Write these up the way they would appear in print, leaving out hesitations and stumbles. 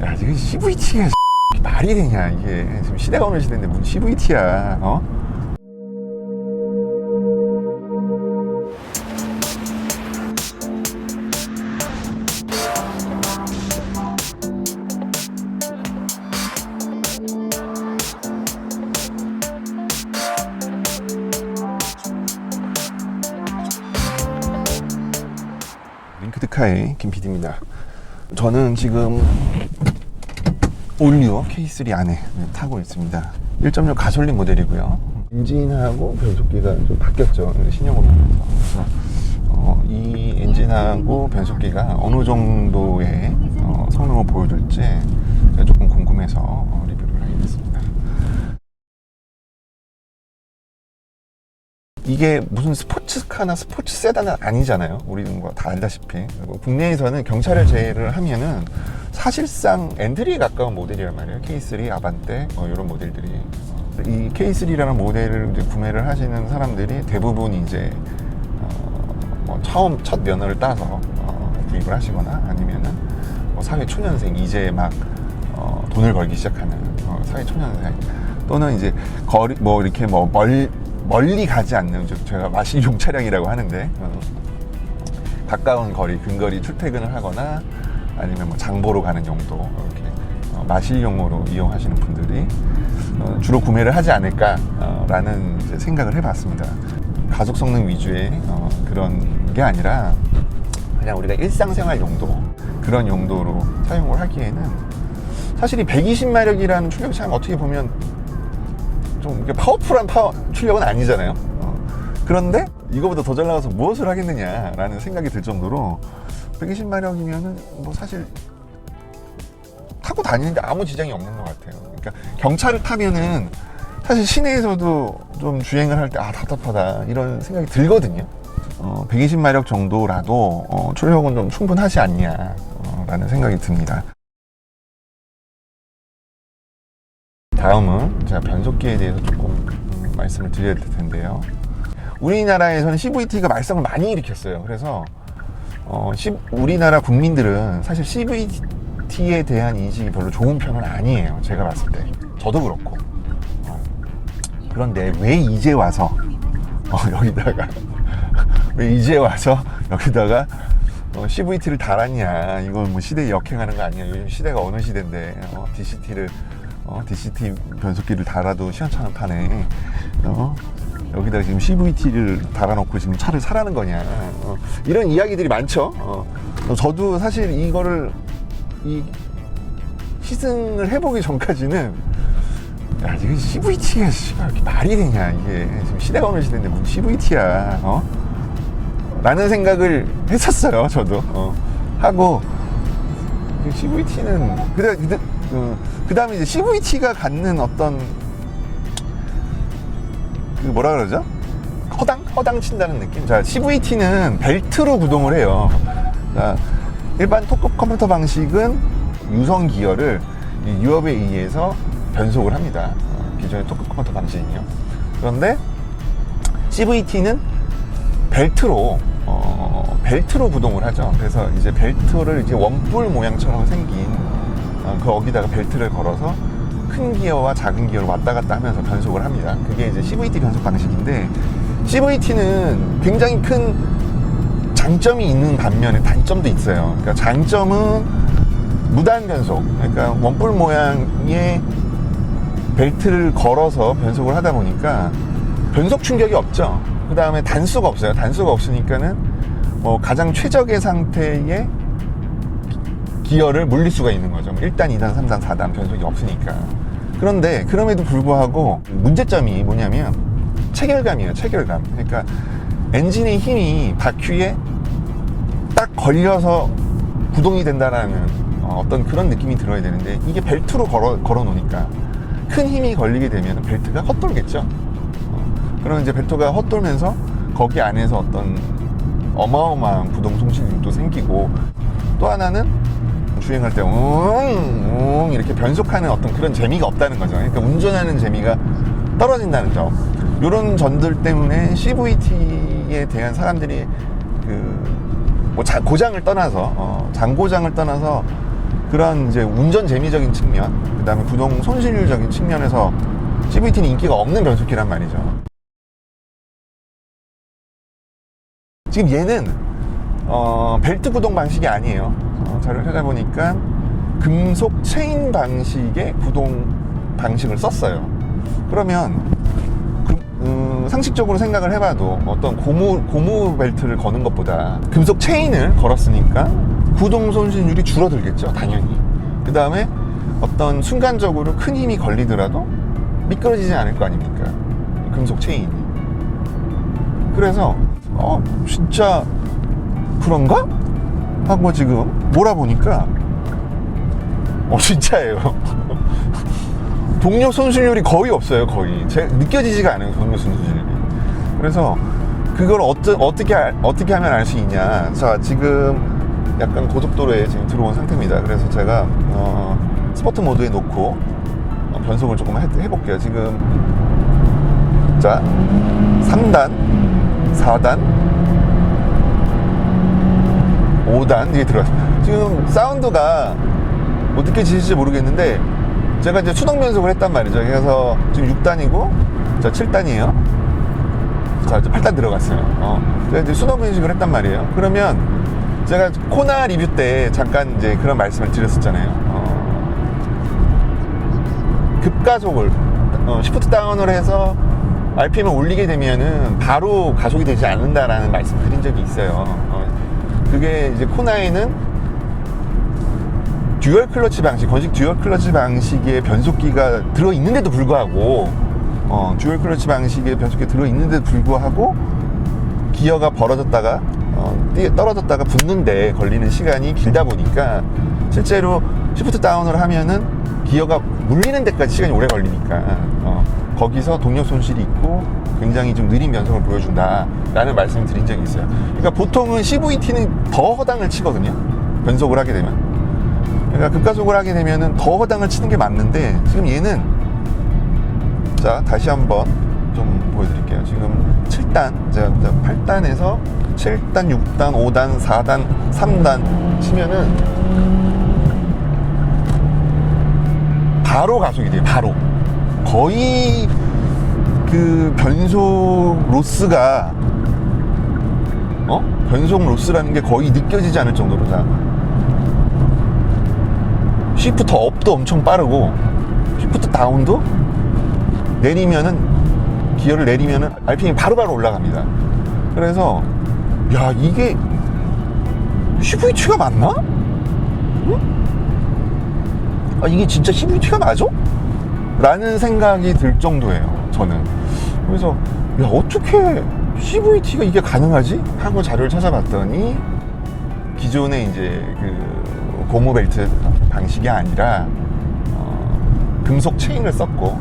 야, 지금 CVT가 말이 되냐, 이게. 지금 시대가 어느 시대인데 무슨 CVT야, 어? 링크드카의 김PD입니다. 저는 지금 올리오 K3 안에 타고 있습니다. 1.6 가솔린 모델이고요. 엔진하고 변속기가 좀 바뀌었죠. 신형으로 오면서. 그래서 이 엔진하고 변속기가 어느 정도의 성능을 보여줄지 조금 궁금해서 리뷰를 하게 됐습니다. 이게 무슨 스포츠카나 스포츠 세단은 아니잖아요. 우리는 뭐 다 알다시피. 국내에서는 경차를 제외를 하면은 사실상 엔트리에 가까운 모델이란 말이에요. K3, 아반떼 이런 모델들이. 이 K3라는 모델을 이제 구매를 하시는 사람들이 대부분 이제 뭐 처음 첫 면허를 따서 구입을 하시거나 아니면은 뭐 사회 초년생, 이제 막 돈을 벌기 시작하는 사회 초년생, 또는 이제 거리 뭐 이렇게 뭐 멀리 가지 않는, 제가 마실용 차량이라고 하는데 가까운 거리, 근거리 출퇴근을 하거나 아니면 뭐 장보러 가는 용도, 이렇게 마실용으로 이용하시는 분들이 주로 구매를 하지 않을까라는 이제 생각을 해봤습니다. 가속 성능 위주의 그런 게 아니라 그냥 우리가 일상생활 용도, 그런 용도로 사용을 하기에는 사실 이 120마력이라는 출력차는 어떻게 보면 좀 파워풀한 출력은 아니잖아요. 그런데 이거보다 더 잘 나가서 무엇을 하겠느냐라는 생각이 들 정도로 120마력이면은 뭐 사실 타고 다니는데 아무 지장이 없는 것 같아요. 그러니까 경차를 타면은 사실 시내에서도 좀 주행을 할 때 답답하다 이런 생각이 들거든요. 120마력 정도라도 출력은 좀 충분하지 않냐 라는 생각이 듭니다. 다음은 제가 변속기에 대해서 조금 말씀을 드려야 될 텐데요. 우리나라에서는 CVT가 말썽을 많이 일으켰어요. 그래서 우리나라 국민들은 사실 CVT에 대한 인식이 별로 좋은 편은 아니에요. 제가 봤을 때. 저도 그렇고. 그런데 왜 이제 와서 여기다가 왜 이제 와서 여기다가 CVT를 달았냐, 이건 뭐 시대에 역행하는 거 아니야, 요즘 시대가 어느 시대인데 DCT 변속기를 달아도 시원찮은 판에 여기다가 지금 CVT를 달아놓고 지금 차를 사라는 거냐, 이런 이야기들이 많죠. 저도 사실 이거를 시승을 해보기 전까지는 야, 이게 CVT가 이렇게 말이 되냐, 이게 지금 시대가 어느 시대인데 무슨 CVT야, 라는 생각을 했었어요. 저도 하고, CVT는 그 다음에 이제 CVT가 갖는 어떤 그 뭐라 그러죠? 허당 친다는 느낌? 자, CVT는 벨트로 구동을 해요. 자, 일반 토크 컴퓨터 방식은 유성 기어를 유압에 의해서 변속을 합니다. 기존의 토크 컴퓨터 방식이요. 그런데 CVT는 벨트로 구동을 하죠. 그래서 이제 벨트를 이제 원뿔 모양처럼 생긴 거기다가 벨트를 걸어서 큰 기어와 작은 기어를 왔다 갔다 하면서 변속을 합니다. 그게 이제 CVT 변속 방식인데, CVT는 굉장히 큰 장점이 있는 반면에 단점도 있어요. 그러니까 장점은 무단 변속, 그러니까 원뿔 모양의 벨트를 걸어서 변속을 하다 보니까 변속 충격이 없죠. 그 다음에 단수가 없어요. 단수가 없으니까는 뭐 가장 최적의 상태의 기어를 물릴 수가 있는 거죠. 1단, 2단, 3단, 4단 변속이 없으니까. 그런데 그럼에도 불구하고 문제점이 뭐냐면 체결감이에요. 체결감. 그러니까 엔진의 힘이 바퀴에 딱 걸려서 구동이 된다라는 어떤 그런 느낌이 들어야 되는데, 이게 벨트로 걸어 놓으니까 큰 힘이 걸리게 되면 벨트가 헛돌겠죠. 그럼 이제 벨트가 헛돌면서 거기 안에서 어떤 어마어마한 구동 송실률도 생기고, 또 하나는 주행할 때 이렇게 변속하는 어떤 그런 재미가 없다는 거죠. 그러니까 운전하는 재미가 떨어진다는 점, 이런 점들 때문에 CVT에 대한 사람들이 뭐 고장을 떠나서 장고장을 떠나서 그런 이제 운전 재미적인 측면, 그 다음에 구동 손실률적인 측면에서 CVT는 인기가 없는 변속기란 말이죠. 지금 얘는 벨트 구동 방식이 아니에요. 자료를 찾아보니까 금속 체인 방식의 구동 방식을 썼어요. 그러면 상식적으로 생각을 해봐도 어떤 고무 벨트를 거는 것보다 금속 체인을 걸었으니까 구동 손실률이 줄어들겠죠, 당연히. 그 다음에 어떤 순간적으로 큰 힘이 걸리더라도 미끄러지지 않을 거 아닙니까, 금속 체인이. 그래서 진짜 그런가? 하고 지금 몰아보니까 진짜예요. 동력 손실률이 거의 없어요. 거의 느껴지지가 않아요, 동력 손실률이. 그래서 그걸 어떻게 하면 알 수 있냐. 자, 지금 약간 고속도로에 지금 들어온 상태입니다. 그래서 제가 스포트 모드에 놓고 변속을 조금 해볼게요. 지금 자, 3단 4단 5단 이게 들어갔어요. 지금 사운드가 뭐 느껴지실지 모르겠는데 제가 이제 수동 변속을 했단 말이죠. 그래서 지금 6단이고 자 7단이에요. 자 이제 8단 들어갔어요. 제가 이제 수동 변속을 했단 말이에요. 그러면 제가 코나 리뷰 때 잠깐 이제 그런 말씀을 드렸었잖아요. 급가속을 시프트 다운을 해서 RPM을 올리게 되면은 바로 가속이 되지 않는다라는 말씀을 드린 적이 있어요. 그게 이제 코나에는 듀얼 클러치 방식, 건식 듀얼 클러치 방식의 변속기가 들어있는데도 불구하고 듀얼 클러치 방식의 변속기가 들어있는데도 불구하고 기어가 벌어졌다가 떨어졌다가 붙는데 걸리는 시간이 길다 보니까 실제로 시프트 다운을 하면은 기어가 물리는 데까지 시간이 오래 걸리니까 거기서 동력 손실이 있고 굉장히 좀 느린 변속을 보여준다 라는 말씀을 드린 적이 있어요. 그러니까 보통은 CVT는 더 허당을 치거든요, 변속을 하게 되면. 그러니까 급가속을 하게 되면은 더 허당을 치는 게 맞는데 지금 얘는 자 다시 한번 좀 보여드릴게요. 지금 7단, 제가 8단에서 7단, 6단, 5단, 4단, 3단 치면은 바로 가속이 돼요. 바로. 거의 그 변속 로스가 변속 로스라는 게 거의 느껴지지 않을 정도로 자 시프트 업도 엄청 빠르고 시프트 다운도 내리면은 기어를 내리면은 RPM이 바로바로 올라갑니다. 그래서 야 이게 CVT가 맞나? 응? 이게 진짜 CVT가 맞아? 라는 생각이 들 정도예요, 저는. 그래서 야 어떻게 CVT가 이게 가능하지? 하고 자료를 찾아봤더니 기존의 이제 그 고무 벨트 방식이 아니라 금속 체인을 썼고,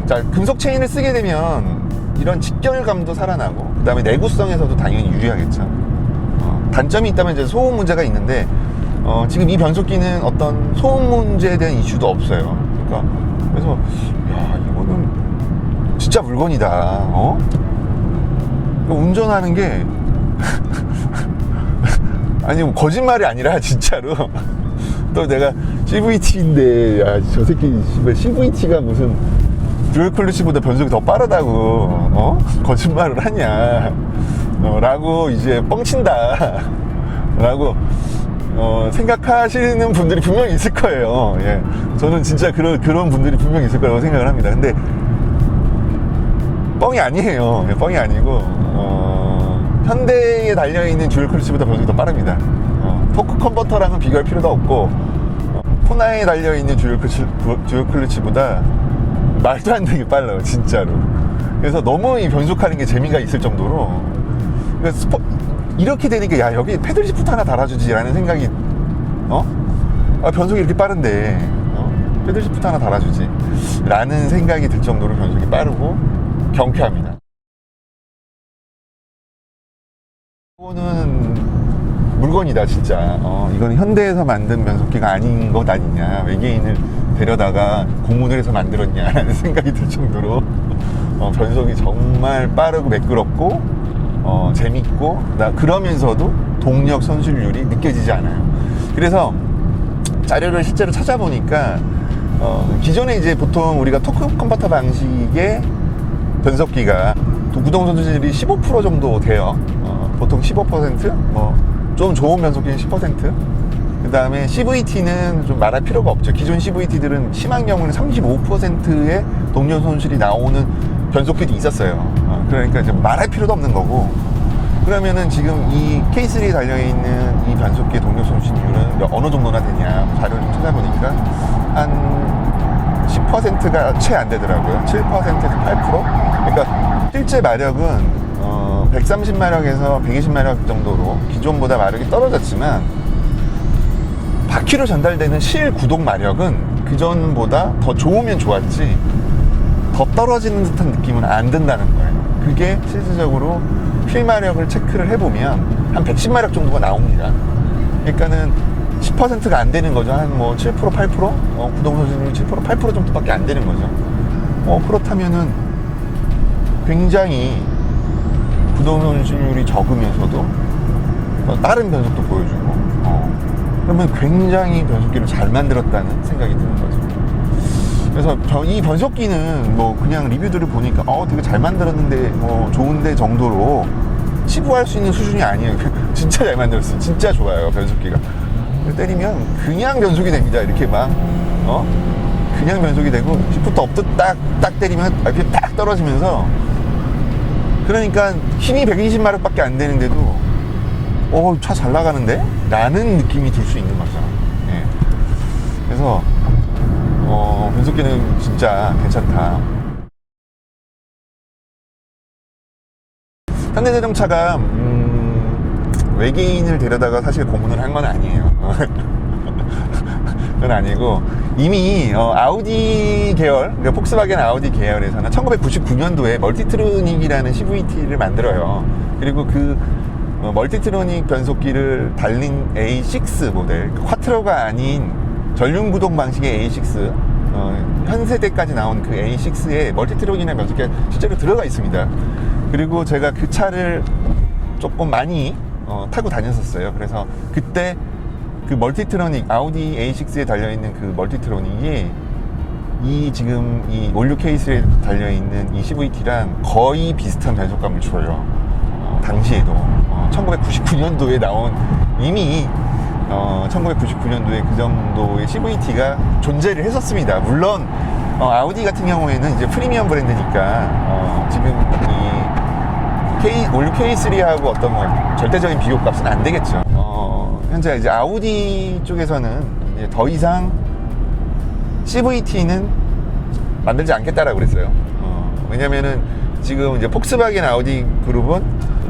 자 금속 체인을 쓰게 되면 이런 직결감도 살아나고 그 다음에 내구성에서도 당연히 유리하겠죠. 단점이 있다면 이제 소음 문제가 있는데 지금 이 변속기는 어떤 소음 문제에 대한 이슈도 없어요. 그래서 야 이거는 진짜 물건이다. 운전하는 게 아니 뭐 거짓말이 아니라 진짜로. 또 내가 CVT인데 야 저 새끼 CVT가 무슨 듀얼 클러치보다 변속이 더 빠르다고 거짓말을 하냐 라고 이제 뻥친다 라고 생각하시는 분들이 분명히 있을 거예요. 예. 저는 진짜 그런 분들이 분명히 있을 거라고 생각을 합니다. 근데 뻥이 아니에요. 예, 뻥이 아니고 현대에 달려있는 듀얼 클러치보다 변속이 더 빠릅니다. 토크 컨버터랑은 비교할 필요도 없고 코나에 달려있는 듀얼 클러치보다 말도 안 되게 빨라요, 진짜로. 그래서 너무 이 변속하는 게 재미가 있을 정도로 이렇게 되니까 야 여기 패들 시프트 하나 달아주지 라는 생각이 변속이 이렇게 빠른데 패들 시프트 하나 달아주지 라는 생각이 들 정도로 변속이 빠르고 경쾌합니다. 이거는 물건이다 진짜. 이거는 현대에서 만든 변속기가 아닌 것 아니냐, 외계인을 데려다가 고문을 해서 만들었냐 라는 생각이 들 정도로 변속이 정말 빠르고 매끄럽고 재밌고 그러면서도 동력 손실률이 느껴지지 않아요. 그래서 자료를 실제로 찾아보니까 기존에 이제 보통 우리가 토크 컨버터 방식의 변속기가 구동 손실이 15% 정도 돼요. 보통 15%, 뭐 좀 좋은 변속기는 10%. 그 다음에 CVT는 좀 말할 필요가 없죠. 기존 CVT들은 심한 경우는 35%의 동력 손실이 나오는 변속기도 있었어요. 그러니까 이제 말할 필요도 없는 거고. 그러면은 지금 이 K3에 달려있는 이 변속기의 동력 손실률은 어느 정도나 되냐 자료를 좀 찾아보니까 한 10%가 채 안 되더라고요. 7%에서 8%? 그러니까 실제 마력은 130마력에서 120마력 정도로 기존보다 마력이 떨어졌지만 바퀴로 전달되는 실구동 마력은 그전보다 더 좋으면 좋았지 더 떨어지는 듯한 느낌은 안 든다는 거예요. 그게 실질적으로 필마력을 체크를 해보면 한 110마력 정도가 나옵니다. 그러니까는 10%가 안 되는 거죠. 한 뭐 7%, 8%? 구동 손실률이 7%, 8% 정도밖에 안 되는 거죠. 그렇다면은 굉장히 구동 손실률이 적으면서도 다른 변속도 보여주고, 그러면 굉장히 변속기를 잘 만들었다는 생각이 드는 거죠. 그래서 이 변속기는 뭐 그냥 리뷰들을 보니까 되게 잘 만들었는데 뭐 좋은데 정도로 치부할 수 있는 수준이 아니에요. 진짜 잘 만들었어요. 진짜 좋아요, 변속기가. 때리면 그냥 변속이 됩니다. 이렇게 막 그냥 변속이 되고 시프트 업도 딱 때리면 이렇게 딱 떨어지면서, 그러니까 힘이 120마력밖에 안 되는데도 차 잘 나가는데? 라는 느낌이 들 수 있는 거죠. 예. 그래서 변속기는 진짜 괜찮다. 현대자동차가 외계인을 데려다가 사실 고문을 한 건 아니에요. 그건 아니고 이미 아우디 계열, 그러니까 폭스바겐 아우디 계열에서는 1999년도에 멀티트로닉이라는 CVT를 만들어요. 그리고 그 멀티트로닉 변속기를 달린 A6 모델, 쿼트로가 아닌 전륜구동 방식의 A6, 현 세대까지 나온 그 A6에 멀티트로닉이라는 변속기가 실제로 들어가 있습니다. 그리고 제가 그 차를 조금 많이 타고 다녔었어요. 그래서 그때 그 멀티트로닉, 아우디 A6에 달려있는 그 멀티트로닉이 지금 이 올류 케이스에 달려있는 이 CVT랑 거의 비슷한 변속감을 줘요. 당시에도 1999년도에 나온, 이미 1999년도에 그 정도의 CVT가 존재를 했었습니다. 물론 아우디 같은 경우에는 이제 프리미엄 브랜드니까 지금 이 올류 K3하고 어떤 뭐 절대적인 비교값은 안 되겠죠. 현재 이제 아우디 쪽에서는 이제 더 이상 CVT는 만들지 않겠다라고 그랬어요. 왜냐면은 지금 이제 폭스바겐 아우디 그룹은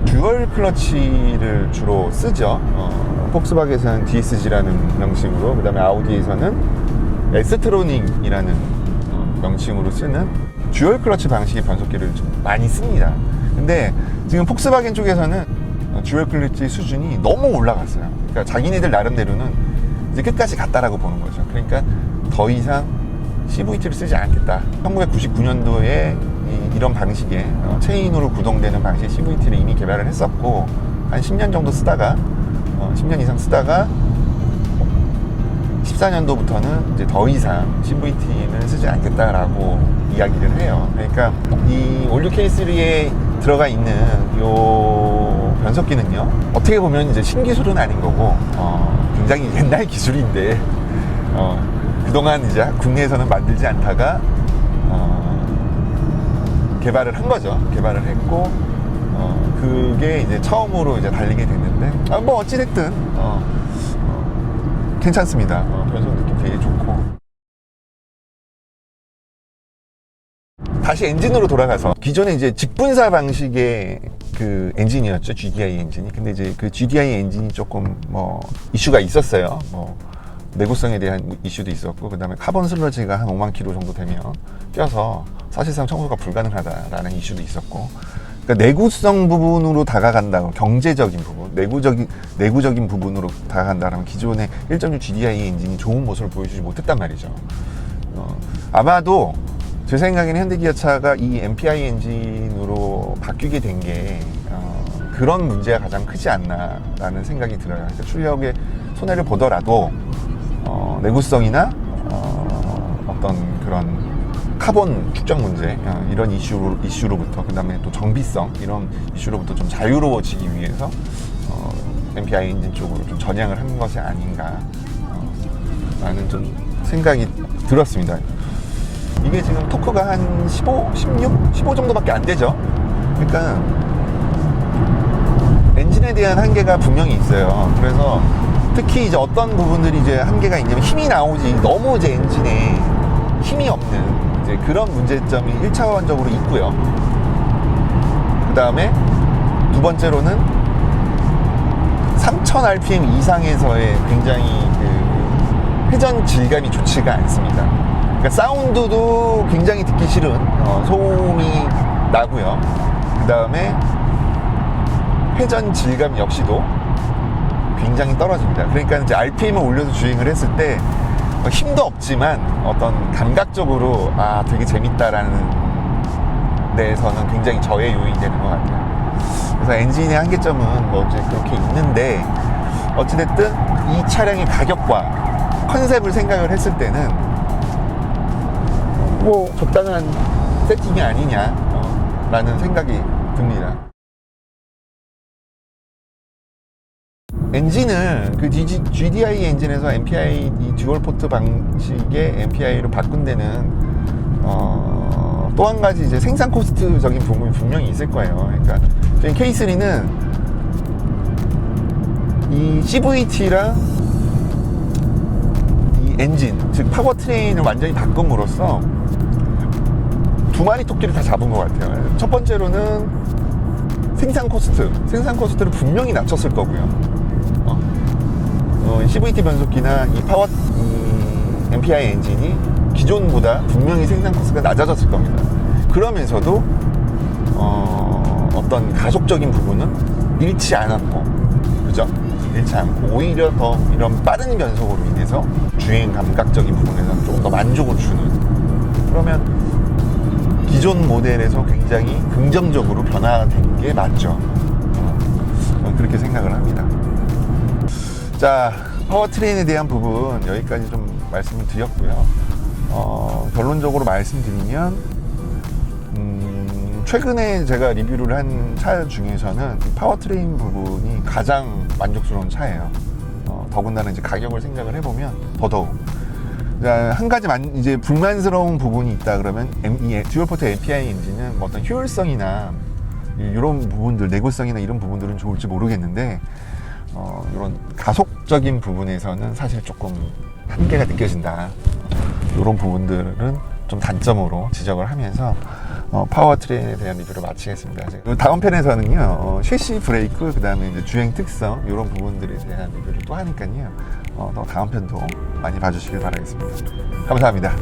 듀얼 클러치를 주로 쓰죠. 폭스바겐에서는 DSG라는 명칭으로, 그 다음에 아우디에서는 에스트로닉이라는 명칭으로 쓰는 듀얼 클러치 방식의 변속기를 좀 많이 씁니다. 근데 지금 폭스바겐 쪽에서는 듀얼 클러치 수준이 너무 올라갔어요. 그러니까 자기네들 나름대로는 이제 끝까지 갔다라고 보는 거죠. 그러니까 더 이상 CVT를 쓰지 않겠다. 1999년도에 이런 방식의 체인으로 구동되는 방식의 CVT를 이미 개발을 했었고, 한 10년 정도 쓰다가 10년 이상 쓰다가 14년도부터는 이제 더 이상 CVT는 쓰지 않겠다라고 이야기를 해요. 그러니까 이 올류 K3에 들어가 있는 요 변속기는요, 어떻게 보면 이제 신기술은 아닌 거고 굉장히 옛날 기술인데 그동안 이제 국내에서는 만들지 않다가 개발을 한 거죠. 개발을 했고 그게 이제 처음으로 이제 달리게 됐는데, 뭐 어찌됐든 괜찮습니다. 변속 느낌 되게 좋고. 다시 엔진으로 돌아가서, 기존에 이제 직분사 방식의 그 엔진이었죠, GDI 엔진이. 근데 이제 그 GDI 엔진이 조금 뭐 이슈가 있었어요. 뭐 내구성에 대한 이슈도 있었고, 그 다음에 카본 슬러지가 한 5만 킬로 정도 되면 껴서 사실상 청소가 불가능하다라는 이슈도 있었고, 그러니까 내구성 부분으로 다가간다고, 경제적인 부분, 내구적인 부분으로 다가간다면 기존의 1.6 GDI 엔진이 좋은 모습을 보여주지 못했단 말이죠. 아마도 제 생각에는 현대기아차가 이 MPI 엔진으로 바뀌게 된 게 그런 문제가 가장 크지 않나라는 생각이 들어요. 그러니까 출력에 손해를 보더라도 내구성이나 어떤 그런 카본 축적 문제 이런 이슈로부터 그 다음에 또 정비성 이런 이슈로부터 좀 자유로워지기 위해서 MPI 엔진 쪽으로 좀 전향을 한 것이 아닌가 라는 좀 생각이 들었습니다. 이게 지금 토크가 한 15, 16, 15 정도밖에 안 되죠. 그러니까 엔진에 대한 한계가 분명히 있어요. 그래서 특히 이제 어떤 부분들이 이제 한계가 있냐면 힘이 나오지 너무 이제 엔진에 힘이 없는 이제 그런 문제점이 1차원적으로 있고요. 그 다음에 두 번째로는 3000rpm 이상에서의 굉장히 그 회전 질감이 좋지가 않습니다. 그러니까 사운드도 굉장히 듣기 싫은 소음이 나고요. 그 다음에 회전 질감 역시도 굉장히 떨어집니다. 그러니까 이제 RPM을 올려서 주행을 했을 때 힘도 없지만 어떤 감각적으로 되게 재밌다라는 데에서는 굉장히 저의 요인이 되는 것 같아요. 그래서 엔진의 한계점은 뭐 이제 그렇게 있는데 어찌됐든 이 차량의 가격과 컨셉을 생각을 했을 때는 뭐 적당한 세팅이 아니냐 라는 생각이 듭니다. 엔진을 그 GDI 엔진에서 MPI 이 듀얼 포트 방식의 MPI로 바꾼 데는 또 한 가지 이제 생산 코스트적인 부분이 분명히 있을 거예요. 그러니까 저희 K3는 이 CVT랑 이 엔진, 즉 파워트레인을 완전히 바꿈으로써 두 마리 토끼를 다 잡은 것 같아요. 첫 번째로는 생산 코스트를 분명히 낮췄을 거고요. CVT 변속기나 이 MPI 엔진이 기존보다 분명히 생산 코스트가 낮아졌을 겁니다. 그러면서도 어떤 가속적인 부분은 잃지 않았고, 그죠? 잃지 않고 오히려 더 이런 빠른 변속으로 인해서 주행 감각적인 부분에서는 조금 더 만족을 주는, 그러면 기존 모델에서 굉장히 긍정적으로 변화된 게 맞죠. 그렇게 생각을 합니다. 자, 파워트레인에 대한 부분 여기까지 좀 말씀을 드렸고요. 결론적으로 말씀드리면 최근에 제가 리뷰를 한 차 중에서는 이 파워트레인 부분이 가장 만족스러운 차예요. 더군다나 이제 가격을 생각을 해보면 더더욱. 자, 한 가지 이제 불만스러운 부분이 있다 그러면 이 듀얼포트 API 엔진은 뭐 어떤 효율성이나 이런 부분들, 내구성이나 이런 부분들은 좋을지 모르겠는데 이런 가속적인 부분에서는 사실 조금 한계가 느껴진다. 이런 부분들은 좀 단점으로 지적을 하면서 파워트레인에 대한 리뷰를 마치겠습니다. 다음 편에서는요, 셰시 브레이크, 그 다음에 이제 주행 특성, 이런 부분들에 대한 리뷰를 또 하니까요, 또 다음 편도 많이 봐주시길 바라겠습니다. 감사합니다.